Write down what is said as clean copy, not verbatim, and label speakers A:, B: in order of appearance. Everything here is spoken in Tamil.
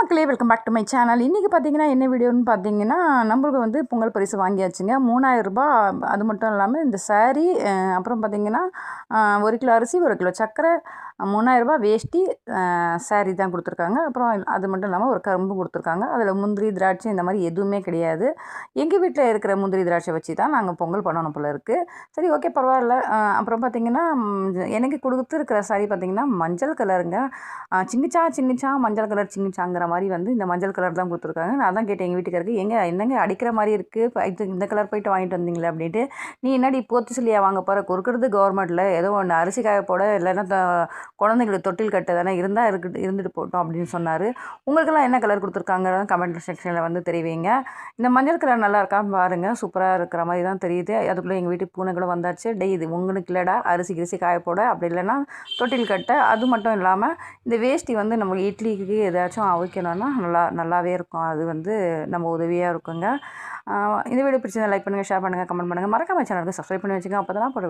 A: மக்களே welcome back to my channel. இன்றைக்கி பார்த்தீங்கன்னா என்ன வீடியோன்னு பார்த்தீங்கன்னா, நம்மளுக்கு வந்து பொங்கல் பரிசு வாங்கியாச்சுங்க. 3000 ரூபாய். அது மட்டும் இல்லாமல் இந்த சாரீ, அப்புறம் பார்த்தீங்கன்னா 1 கிலோ அரிசி, 1 கிலோ சர்க்கரை, 3000 ரூபாய் வேஷ்டி, சாரீ தான் கொடுத்துருக்காங்க. அப்புறம் அது மட்டும் இல்லாமல் ஒரு கரும்பு கொடுத்துருக்காங்க. அதில் முந்திரி திராட்சை இந்த மாதிரி எதுவுமே கிடையாது. எங்கள் வீட்டில் இருக்கிற முந்திரி திராட்சை வச்சு தான் நாங்கள் பொங்கல் பண்ணணும் போல இருக்குது. சரி, ஓகே, பரவாயில்ல. அப்புறம் பார்த்தீங்கன்னா எனக்கு கொடுத்துருக்கிற சாரீ பார்த்தீங்கன்னா மஞ்சள் கலருங்க. சின்னிச்சா மஞ்சள் கலர் சின்னிச்சாங்கிற மாதிரி வந்து இந்த மஞ்சள் கலர் தான் கொடுத்துருக்காங்க. நான் தான் கேட்டேன் எங்கள் வீட்டுக்காருக்கு, என்னங்க அடிக்கிற மாதிரி இருக்குது, இந்த கலர் போயிட்டு வாங்கிட்டு வந்தீங்களே அப்படின்ட்டு. நீ என்னடி போத்து சில்லியா வாங்க போகிற, கொடுக்குறது கவர்மெண்ட்டில் ஏதோ ஒன்று அரிசி காய போட, இல்லைன்னா குழந்தைங்களுக்கு தொட்டில் கட்ட தானே இருந்தால் இருந்துட்டு போட்டோம் அப்படின்னு சொன்னார். உங்களுக்கெல்லாம் என்ன கலர் கொடுத்துருக்காங்க கமெண்ட் செக்ஷனில் வந்து தெரிவிங்க. இந்த மஞ்சள் கலர் நல்லா இருக்கான்னு பாருங்கள், சூப்பராக இருக்கிற மாதிரி தான் தெரியுது. அதுக்குள்ளே எங்கள் வீட்டுக்கு பூனை கூட வந்தாச்சு. இது உங்களுக்கு இல்லைடா, அரிசி கிரிசி காய போட, அப்படி இல்லைன்னா தொட்டில் கட்ட. அது மட்டும் இல்லாமல் இந்த வேஷ்டி வந்து நம்ம இட்லிக்கு ஏதாச்சும் அவிக்கணும்னா நல்லாவே இருக்கும். அது வந்து நம்ம உதவியாக இருக்குங்க. இந்த வீடியோ பிடிச்சதை லைக் பண்ணுங்கள், ஷேர் பண்ணுங்கள், கமெண்ட் பண்ணுங்கள். மறக்காம சேனலுக்கு சப்ஸ்கிரைப் பண்ணி வச்சுக்கோங்க. அப்போ தான் போட